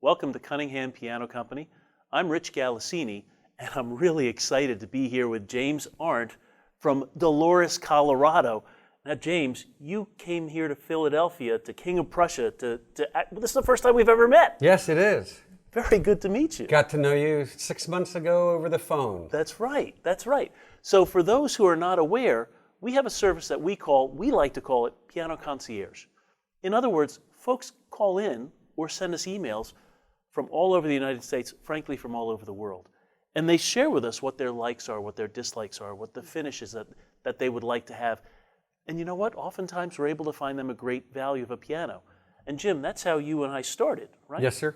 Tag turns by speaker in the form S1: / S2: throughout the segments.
S1: Welcome to Cunningham Piano Company. I'm Rich Galasini, and I'm really excited to be here with James Arndt from Dolores, Colorado. Now, James, you came here to Philadelphia, to King of Prussia, to act. This is the first time we've ever met.
S2: Yes, it is.
S1: Very good to meet you.
S2: Got to know you 6 months ago over the phone.
S1: That's right, that's right. So for those who are not aware, we have a service that we like to call it Piano Concierge. In other words, folks call in or send us emails from all over the United States, frankly from all over the world. And they share with us what their likes are, what their dislikes are, what the finishes that they would like to have. And you know what? Oftentimes we're able to find them a great value of a piano. And Jim, that's how you and I started, right?
S2: Yes, sir.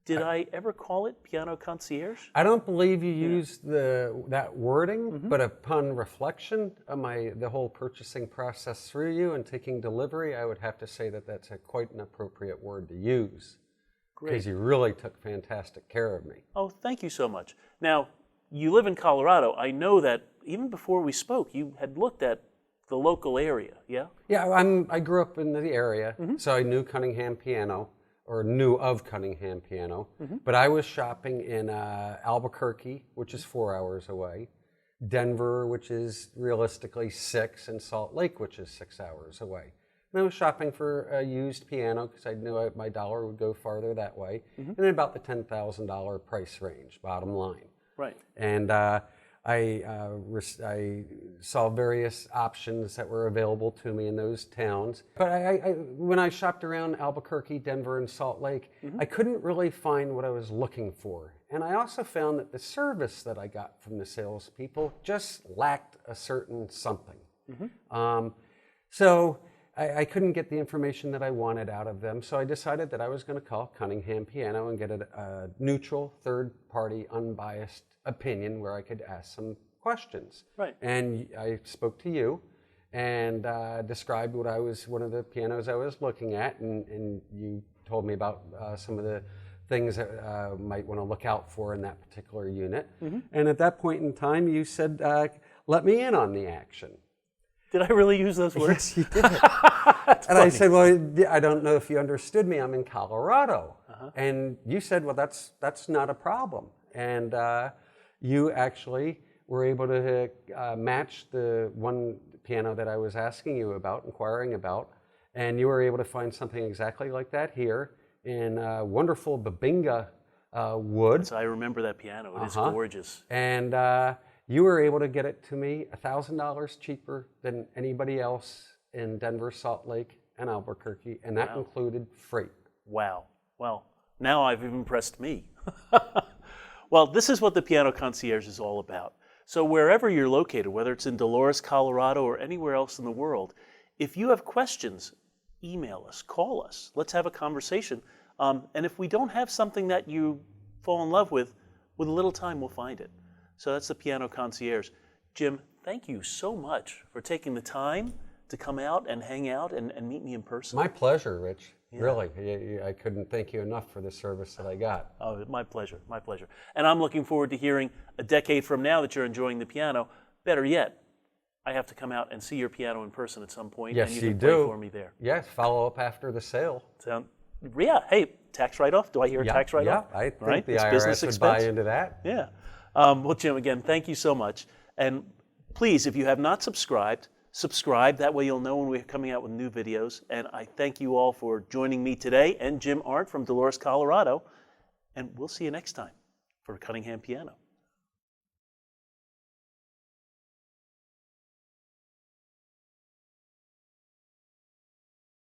S1: Did I ever call it Piano Concierge?
S2: I don't believe you used that wording, but upon reflection of the whole purchasing process through you and taking delivery, I would have to say that that's quite an appropriate word to use. Because you really took fantastic care of me.
S1: Oh, thank you so much. Now, you live in Colorado. I know that even before we spoke, you had looked at the local area, yeah?
S2: Yeah, I grew up in the area, so I knew Cunningham Piano, or knew of Cunningham Piano, but I was shopping in Albuquerque, which is 4 hours away, Denver, which is realistically 6, and Salt Lake, which is 6 hours away. And I was shopping for a used piano because I knew my dollar would go farther that way, and in about the $10,000 price range, bottom line.
S1: Right.
S2: And I saw various options that were available to me in those towns. But when I shopped around Albuquerque, Denver, and Salt Lake, I couldn't really find what I was looking for. And I also found that the service that I got from the salespeople just lacked a certain something. So I couldn't get the information that I wanted out of them, so I decided that I was going to call Cunningham Piano and get a neutral, third-party, unbiased opinion where I could ask some questions.
S1: Right.
S2: And I spoke to you and described one of the pianos I was looking at, and you told me about some of the things that I might want to look out for in that particular unit. And at that point in time, you said, let me in on the action.
S1: Did I really use those words?
S2: Yes, you did. And I said, well, I don't know if you understood me. I'm in Colorado. And you said, well, that's not a problem. And you actually were able to match the one piano that I was asking you about, inquiring about. And you were able to find something exactly like that here in wonderful Babinga wood.
S1: Yes, I remember that piano. It is gorgeous.
S2: And you were able to get it to me $1,000 cheaper than anybody else in Denver, Salt Lake, and Albuquerque, and that included freight.
S1: Wow. Well, now I've impressed me. Well, this is what the Piano Concierge is all about. So wherever you're located, whether it's in Dolores, Colorado, or anywhere else in the world, if you have questions, email us, call us. Let's have a conversation. And if we don't have something that you fall in love with a little time, we'll find it. So that's the Piano Concierge. Jim, thank you so much for taking the time to come out and hang out and meet me in person.
S2: My pleasure, Rich. Yeah. Really. I couldn't thank you enough for the service that I got.
S1: Oh, my pleasure, my pleasure. And I'm looking forward to hearing a decade from now that you're enjoying the piano. Better yet, I have to come out and see your piano in person at some point.
S2: Yes,
S1: and
S2: you
S1: can
S2: do.
S1: play for me there.
S2: Yes, follow up after the sale.
S1: Yeah, hey, tax write-off? Do I hear a tax write-off?
S2: Yeah, I think the IRS would buy into that.
S1: Yeah. Well, Jim, again, thank you so much. And please, if you have not subscribed, subscribe. That way you'll know when we're coming out with new videos. And I thank you all for joining me today and Jim Arndt from Dolores, Colorado. And we'll see you next time for Cunningham Piano.